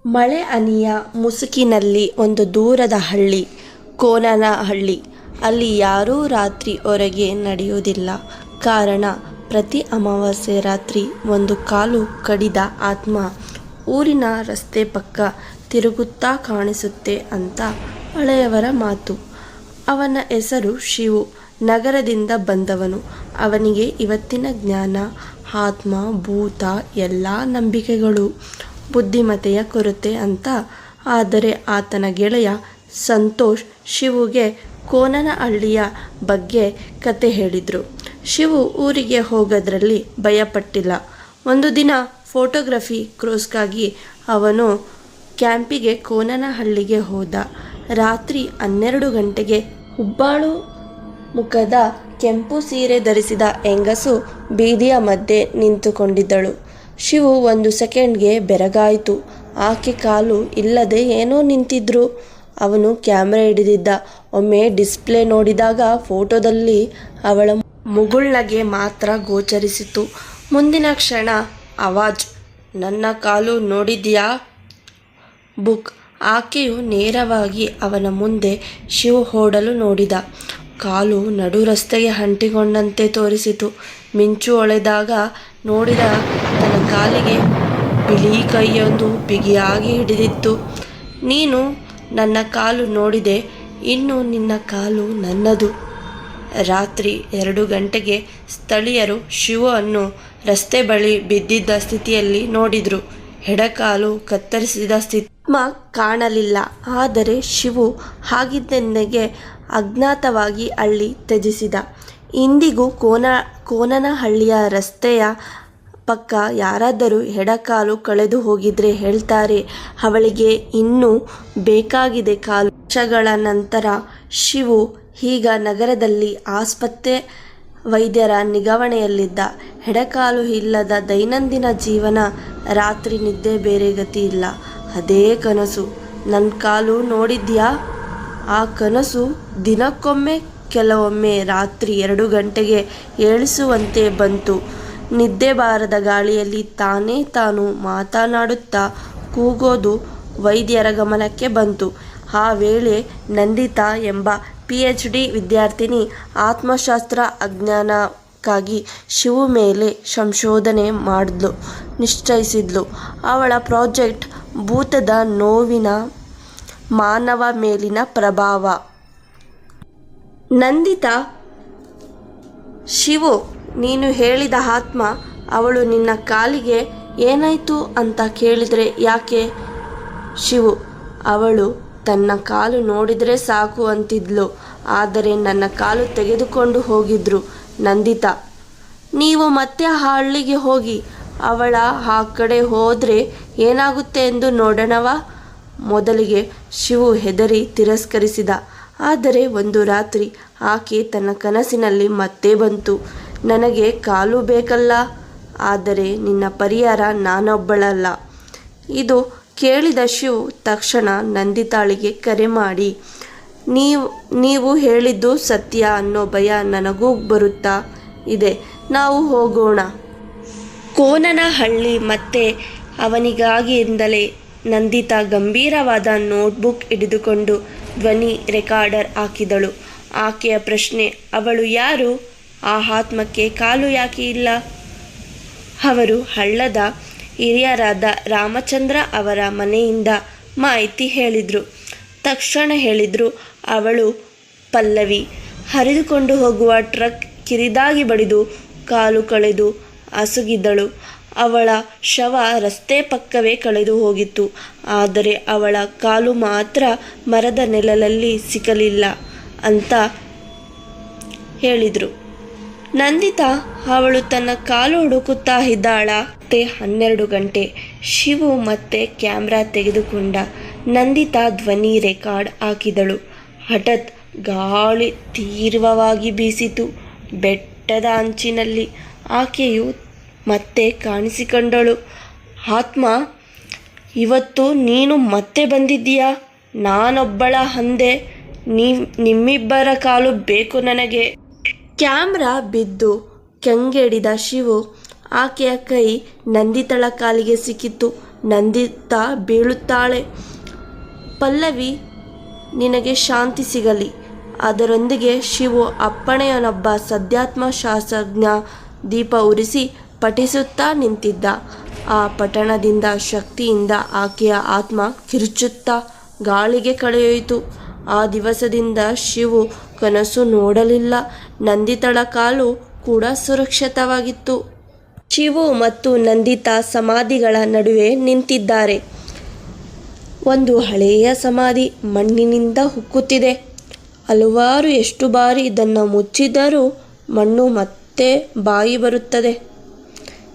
ಮಳೆ ಹನಿಯ ಮುಸುಕಿನಲ್ಲಿ ಒಂದು ದೂರದ ಹಳ್ಳಿ, ಕೋನನಹಳ್ಳಿ. ಅಲ್ಲಿ ಯಾರೂ ರಾತ್ರಿ ಹೊರಗೆ ನಡೆಯುವುದಿಲ್ಲ. ಕಾರಣ, ಪ್ರತಿ ಅಮಾವಾಸ್ಯೆ ರಾತ್ರಿ ಒಂದು ಕಾಲು ಕಡಿದ ಆತ್ಮ ಊರಿನ ರಸ್ತೆ ಪಕ್ಕ ತಿರುಗುತ್ತಾ ಕಾಣಿಸುತ್ತೆ ಅಂತ ಹಳೆಯವರ ಮಾತು. ಅವನ ಹೆಸರು ಶಿವು. ನಗರದಿಂದ ಬಂದವನು. ಅವನಿಗೆ ಇವತ್ತಿನ ಜ್ಞಾನ, ಆತ್ಮ, ಭೂತ ಎಲ್ಲ ನಂಬಿಕೆಗಳು ಬುದ್ಧಿಮತೆಯ ಕೊರತೆ ಅಂತ. ಆದರೆ ಆತನ ಗೆಳೆಯ ಸಂತೋಷ್ ಶಿವುಗೆ ಕೋನನಹಳ್ಳಿಯ ಬಗ್ಗೆ ಕತೆ ಹೇಳಿದ್ರು. ಶಿವು ಊರಿಗೆ ಹೋಗೋದ್ರಲ್ಲಿ ಭಯಪಟ್ಟಿಲ್ಲ. ಒಂದು ದಿನ ಫೋಟೋಗ್ರಫಿ ಕ್ರೂಸ್ಗಾಗಿ ಅವನು ಕ್ಯಾಂಪಿಗೆ ಕೋನನಹಳ್ಳಿಗೆ ಹೋದ. ರಾತ್ರಿ 12 ಗಂಟೆಗೆ ಹುಬ್ಬಾಳು ಮುಖದ ಕೆಂಪು ಸೀರೆ ಧರಿಸಿದ ಹೆಂಗಸು ಬೀದಿಯ ಮಧ್ಯೆ ನಿಂತುಕೊಂಡಿದ್ದಳು. ಶಿವು 1 ಸೆಕೆಂಡ್ಗೆ ಬೆರಗಾಯಿತು. ಆಕೆ ಕಾಲು ಇಲ್ಲದೆ ಏನೋ ನಿಂತಿದ್ರು. ಅವನು ಕ್ಯಾಮ್ರಾ ಹಿಡಿದಿದ್ದ. ಒಮ್ಮೆ ಡಿಸ್ಪ್ಲೇ ನೋಡಿದಾಗ ಫೋಟೋದಲ್ಲಿ ಅವಳ ಮುಗುಳ್ನಗೆ ಮಾತ್ರ ಗೋಚರಿಸಿತು. ಮುಂದಿನ ಕ್ಷಣ ಆವಾಜ್, ನನ್ನ ಕಾಲು ನೋಡಿದ್ಯಾ ಬುಕ್. ಆಕೆಯು ನೇರವಾಗಿ ಅವನ ಮುಂದೆ ಶಿವು ಓಡಲು ನೋಡಿದ. ಕಾಲು ನಡು ರಸ್ತೆಗೆ ಅಂಟಿಕೊಂಡಂತೆ ತೋರಿಸಿತು. ಮಿಂಚು ಹೊಳೆದಾಗ ನೋಡಿದ ತನ್ನ ಕಾಲಿಗೆ ಬಿಳಿ ಕೈಯೊಂದು ಬಿಗಿಯಾಗಿ ಹಿಡಿದಿತ್ತು. ನೀನು ನನ್ನ ಕಾಲು ನೋಡಿದೆ, ಇನ್ನು ನಿನ್ನ ಕಾಲು ನನ್ನದು. ರಾತ್ರಿ 2 ಗಂಟೆಗೆ ಸ್ಥಳೀಯರು ಶಿವುವನ್ನು ರಸ್ತೆ ಬಳಿ ಬಿದ್ದಿದ್ದ ಸ್ಥಿತಿಯಲ್ಲಿ ನೋಡಿದ್ರು. ಎಡಕಾಲು ಕತ್ತರಿಸಿದ ಸ್ಥಿತಿ ಕಾಣಲಿಲ್ಲ. ಆದರೆ ಶಿವು ಹಾಗಿದ್ದೆಂದಿಗೆ ಅಜ್ಞಾತವಾಗಿ ಹಳ್ಳಿ ತ್ಯಜಿಸಿದ. ಇಂದಿಗೂ ಕೋನನಹಳ್ಳಿಯ ರಸ್ತೆಯ ಪಕ್ಕ ಯಾರಾದರೂ ಎಡಕಾಲು ಕಳೆದು ಹೋಗಿದ್ರೆ ಹೇಳ್ತಾರೆ, ಅವಳಿಗೆ ಇನ್ನೂ ಬೇಕಾಗಿದೆ ಕಾಲು. ವರ್ಷಗಳ ನಂತರ ಶಿವು ಈಗ ನಗರದಲ್ಲಿ ಆಸ್ಪತ್ರೆ ವೈದ್ಯರ ನಿಗಾವಣೆಯಲ್ಲಿದ್ದ. ಎಡಕಾಲು ಇಲ್ಲದ ದೈನಂದಿನ ಜೀವನ. ರಾತ್ರಿ ನಿದ್ದೆ ಬೇರೆ ಗತಿ ಇಲ್ಲ. ಅದೇ ಕನಸು. ನನ್ನ ಕಾಲು ನೋಡಿದ್ಯಾ? ಆ ಕನಸು ದಿನಕ್ಕೊಮ್ಮೆ, ಕೆಲವೊಮ್ಮೆ ರಾತ್ರಿ 2 ಗಂಟೆಗೆ ಏಳಿಸುವಂತೆ ಬಂತು. ನಿದ್ದೆ ಬಾರದ ಗಾಳಿಯಲ್ಲಿ ತಾನು ಮಾತನಾಡುತ್ತಾ ಕೂಗೋದು ವೈದ್ಯರ ಗಮನಕ್ಕೆ ಬಂತು. ಆ ವೇಳೆ ನಂದಿತಾ ಎಂಬ PhD ವಿದ್ಯಾರ್ಥಿನಿ ಆತ್ಮಶಾಸ್ತ್ರ ಅಧ್ಯಯನಕ್ಕಾಗಿ ಶಿವು ಮೇಲೆ ಸಂಶೋಧನೆ ಮಾಡಲು ನಿಶ್ಚಯಿಸಿದ್ಲು. ಅವಳ ಪ್ರಾಜೆಕ್ಟ್ ಭೂತದ ನೋವಿನ ಮಾನವ ಮೇಲಿನ ಪ್ರಭಾವ. ನಂದಿತಾ, ಶಿವು, ನೀನು ಹೇಳಿದ ಆತ್ಮ, ಅವಳು ನಿನ್ನ ಕಾಲಿಗೆ ಏನಾಯ್ತು ಅಂತ ಕೇಳಿದ್ರೆ ಯಾಕೆ? ಶಿವು, ಅವಳು ತನ್ನ ಕಾಲು ನೋಡಿದರೆ ಸಾಕು ಅಂತಿದ್ಲು. ಆದರೆ ನನ್ನ ಕಾಲು ತೆಗೆದುಕೊಂಡು ಹೋಗಿದ್ರು. ನಂದಿತಾ, ನೀವು ಮತ್ತೆ ಆ ಹಳ್ಳಿಗೆ ಹೋಗಿ ಅವಳ ಆ ಕಡೆ ಹೋದರೆ ಏನಾಗುತ್ತೆ ಎಂದು ನೋಡೋಣವಾ? ಮೊದಲಿಗೆ ಶಿವು ಹೆದರಿ ತಿರಸ್ಕರಿಸಿದ. ಆದರೆ ಒಂದು ರಾತ್ರಿ ಆಕೆ ತನ್ನ ಕನಸಿನಲ್ಲಿ ಮತ್ತೆ ಬಂತು. ನನಗೆ ಕಾಲು ಬೇಕಲ್ಲ, ಆದರೆ ನಿನ್ನ ಪರಿಹಾರ ನಾನೊಬ್ಬಳಲ್ಲ. ಇದು ಕೇಳಿದ ಶಿವು ತಕ್ಷಣ ನಂದಿತಾಳಿಗೆ ಕರೆ ಮಾಡಿ, ನೀವು ಹೇಳಿದ್ದು ಸತ್ಯ ಅನ್ನೋ ಭಯ ನನಗೂ ಬರುತ್ತಾ ಇದೆ, ನಾವು ಹೋಗೋಣ. ಕೋನನಹಳ್ಳಿ ಮತ್ತೆ ಅವನಿಗಾಗಿಯಿಂದಲೇ. ನಂದಿತಾ ಗಂಭೀರವಾದ ನೋಟ್ಬುಕ್ ಹಿಡಿದುಕೊಂಡು ಧ್ವನಿ ರೆಕಾರ್ಡರ್ ಹಾಕಿದಳು. ಆಕೆಯ ಪ್ರಶ್ನೆ, ಅವಳು ಯಾರು? ಆ ಆತ್ಮಕ್ಕೆ ಕಾಲು ಯಾಕೆ ಇಲ್ಲ? ಅವರು ಹಳ್ಳದ ಹಿರಿಯರಾದ ರಾಮಚಂದ್ರ ಅವರ ಮನೆಯಿಂದ ಮಾಹಿತಿ ಹೇಳಿದ್ರು. ತಕ್ಷಣ ಹೇಳಿದ್ರು, ಅವಳು ಪಲ್ಲವಿ. ಹರಿದುಕೊಂಡು ಹೋಗುವ ಟ್ರಕ್ ಕಿರಿದಾಗಿ ಬಡಿದು ಕಾಲು ಕಳೆದು ಅಸುಗಿದ್ದಳು. ಅವಳ ಶವ ರಸ್ತೆ ಪಕ್ಕವೇ ಕಳೆದು ಹೋಗಿತ್ತು. ಆದರೆ ಅವಳ ಕಾಲು ಮಾತ್ರ ಮರದ ನೆರಳಲ್ಲಿ ಸಿಕ್ಕಲಿಲ್ಲ ಅಂತ ಹೇಳಿದ್ರು. ನಂದಿತಾ, ಅವಳು ತನ್ನ ಕಾಲು ಹುಡುಕುತ್ತಾ ಇದ್ದಾಳ. ಮತ್ತೆ 12 ಗಂಟೆ. ಶಿವು ಮತ್ತೆ ಕ್ಯಾಮ್ರಾ ತೆಗೆದುಕೊಂಡ. ನಂದಿತಾ ಧ್ವನಿ ರೆಕಾರ್ಡ್ ಹಾಕಿದಳು. ಹಠಾತ್ ಗಾಳಿ ತೀವ್ರವಾಗಿ ಬೀಸಿತು. ಬೆಟ್ಟದ ಅಂಚಿನಲ್ಲಿ ಆಕೆಯು ಮತ್ತೆ ಕಾಣಿಸಿಕೊಂಡಳು. ಆತ್ಮ, ಇವತ್ತು ನೀನು ಮತ್ತೆ ಬಂದಿದ್ದೀಯಾ? ನಾನೊಬ್ಬಳ ಅಂದೆ. ನಿಮ್ಮಿಬ್ಬರ ಕಾಲು ಬೇಕು ನನಗೆ. ಕ್ಯಾಮ್ರಾ ಬಿದ್ದು ಕಂಗೆಡಿದ ಶಿವು. ಆಕೆಯ ಕೈ ನಂದಿತಳ ಕಾಲಿಗೆ ಸಿಕ್ಕಿತು. ನಂದಿತಾ ಬೀಳುತ್ತಾಳೆ. ಪಲ್ಲವಿ ನಿನಗೆ ಶಾಂತಿ ಸಿಗಲಿ. ಅದರೊಂದಿಗೆ ಶಿವು ಅಪ್ಪಣೆಯನೊಬ್ಬ ಸದ್ಯಾತ್ಮ ಶಾಸ್ತ್ರಜ್ಞ ದೀಪ ಉರಿಸಿ ಪಠಿಸುತ್ತಾ ನಿಂತಿದ್ದ. ಆ ಪಠಣದಿಂದ ಶಕ್ತಿಯಿಂದ ಆಕೆಯ ಆತ್ಮ ಕಿರುಚುತ್ತಾ ಗಾಳಿಗೆ ಕಳೆಯೋಯಿತು. ಆ ದಿವಸದಿಂದ ಶಿವು ಕನಸು ನೋಡಲಿಲ್ಲ. ನಂದಿತಳ ಕಾಲು ಕೂಡ ಸುರಕ್ಷಿತವಾಗಿತ್ತು. ಶಿವು ಮತ್ತು ನಂದಿತಾ ಸಮಾಧಿಗಳ ನಡುವೆ ನಿಂತಿದ್ದಾರೆ. ಒಂದು ಹಳೆಯ ಸಮಾಧಿ ಮಣ್ಣಿನಿಂದ ಹುಕ್ಕುತ್ತಿದೆ. ಹಲವಾರು ಎಷ್ಟು ಬಾರಿ ಇದನ್ನು ಮುಚ್ಚಿದರೂ ಮಣ್ಣು ಮತ್ತೆ ಬಾಯಿ ಬರುತ್ತದೆ.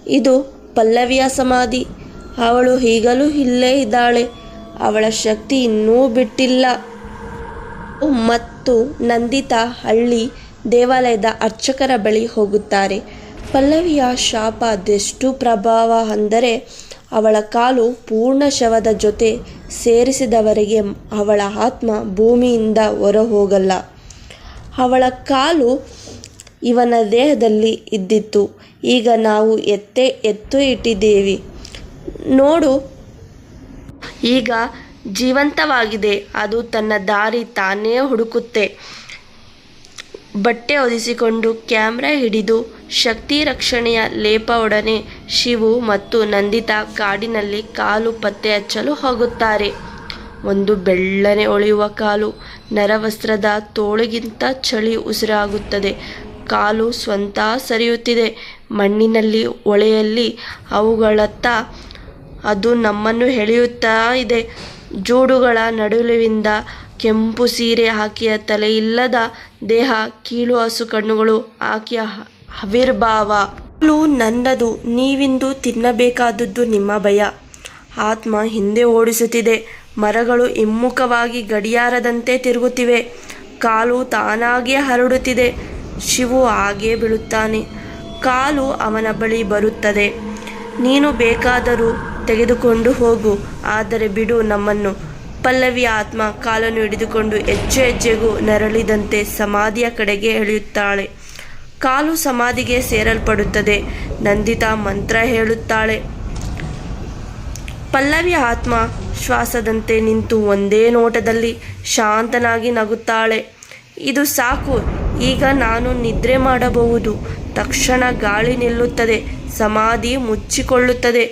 ಇದು ಪಲ್ಲವಿಯ ಸಮಾಧಿ. ಅವಳು ಈಗಲೂ ಇಲ್ಲೇ ಇದ್ದಾಳೆ. ಅವಳ ಶಕ್ತಿ ಇನ್ನೂ ಬಿಟ್ಟಿಲ್ಲ. ಮತ್ತು ನಂದಿತಾ ಹಳ್ಳಿ ದೇವಾಲಯದ ಅರ್ಚಕರ ಬಳಿ ಹೋಗುತ್ತಾರೆ. ಪಲ್ಲವಿಯ ಶಾಪ ಅದೆಷ್ಟು ಪ್ರಭಾವ ಅಂದರೆ ಅವಳ ಕಾಲು ಪೂರ್ಣ ಶವದ ಜೊತೆ ಸೇರಿಸಿದವರೆಗೆ ಅವಳ ಆತ್ಮ ಭೂಮಿಯಿಂದ ಹೊರಹೋಗಲ್ಲ. ಅವಳ ಕಾಲು ಇವನ ದೇಹದಲ್ಲಿ ಇದ್ದಿತ್ತು. ಈಗ ನಾವು ಎತ್ತು ಇಟ್ಟಿದ್ದೇವೆ ನೋಡು, ಈಗ ಜೀವಂತವಾಗಿದೆ. ಅದು ತನ್ನ ದಾರಿ ತಾನೇ ಹುಡುಕುತ್ತೆ. ಬಟ್ಟೆ ಹೊದಿಸಿಕೊಂಡು ಕ್ಯಾಮ್ರಾ ಹಿಡಿದು ಶಕ್ತಿ ರಕ್ಷಣೆಯ ಲೇಪವೊಡನೆ ಶಿವು ಮತ್ತು ನಂದಿತಾ ಕಾಡಿನಲ್ಲಿ ಕಾಲು ಪತ್ತೆ ಹಚ್ಚಲು ಹೋಗುತ್ತಾರೆ. ಒಂದು ಬೆಳ್ಳನೆ ಹೊಳೆಯುವ ಕಾಲು. ನರವಸ್ತ್ರದ ತೋಳಿಗಿಂತ ಚಳಿ ಉಸಿರಾಗುತ್ತದೆ. ಕಾಲು ಸ್ವತಃ ಸರಿಯುತ್ತಿದೆ. ಮಣ್ಣಿನಲ್ಲಿ ಹೊಳೆಯಲ್ಲಿ ಅವುಗಳತ್ತ ಅದು ನಮ್ಮನ್ನು ಎಳೆಯುತ್ತಾ ಇದೆ. ಜೋಡುಗಳ ನಡುವಿನಿಂದ ಕೆಂಪು ಸೀರೆ, ಆಕೆಯ ತಲೆಯಿಲ್ಲದ ದೇಹ, ಕೀಳು ಹಸು ಕಣ್ಣುಗಳು, ಆಕೆಯ ಆವಿರ್ಭಾವ. ಕಾಲು ನನ್ನದು. ನೀವಿಂದು ತಿನ್ನಬೇಕಾದದ್ದು ನಿಮ್ಮ ಭಯ. ಆತ್ಮ ಹಿಂದೆ ಓಡಿಸುತ್ತಿದೆ. ಮರಗಳು ಹಿಮ್ಮುಖವಾಗಿ ಗಡಿಯಾರದಂತೆ ತಿರುಗುತ್ತಿವೆ. ಕಾಲು ತಾನಾಗಿಯೇ ಹರಡುತ್ತಿದೆ. ಶಿವು ಹಾಗೇ ಬೀಳುತ್ತಾನೆ. ಕಾಲು ಅವನ ಬಳಿ ಬರುತ್ತದೆ. ನೀನು ಬೇಕಾದರೂ ತೆಗೆದುಕೊಂಡು ಹೋಗು, ಆದರೆ ಬಿಡು ನಮ್ಮನ್ನು. ಪಲ್ಲವಿಯ ಆತ್ಮ ಕಾಲನ್ನು ಹಿಡಿದುಕೊಂಡು ಹೆಜ್ಜೆ ಹೆಜ್ಜೆಗೂ ನರಳಿದಂತೆ ಸಮಾಧಿಯ ಕಡೆಗೆ ಎಳೆಯುತ್ತಾಳೆ. ಕಾಲು ಸಮಾಧಿಗೆ ಸೇರಲ್ಪಡುತ್ತದೆ. ನಂದಿತಾ ಮಂತ್ರ ಹೇಳುತ್ತಾಳೆ. ಪಲ್ಲವಿಯ ಆತ್ಮ ಶ್ವಾಸದಂತೆ ನಿಂತು ಒಂದೇ ನೋಟದಲ್ಲಿ ಶಾಂತನಾಗಿ ನಗುತ್ತಾಳೆ. ಇದು ಸಾಕು, ಈಗ ನಾನು ನಿದ್ರೆ ಮಾಡಬಹುದು. ತಕ್ಷಣ ಗಾಳಿ ನಿಲ್ಲುತ್ತದೆ. ಸಮಾಧಿ ಮುಚ್ಚಿಕೊಳ್ಳುತ್ತದೆ.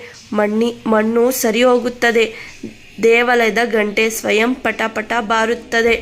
ಮಣ್ಣು ಸರಿ ಹೋಗುತ್ತದೆ. ದೇವಾಲಯದ ಗಂಟೆ ಸ್ವಯಂ ಪಟ ಪಟ ಬಾರುತ್ತದೆ.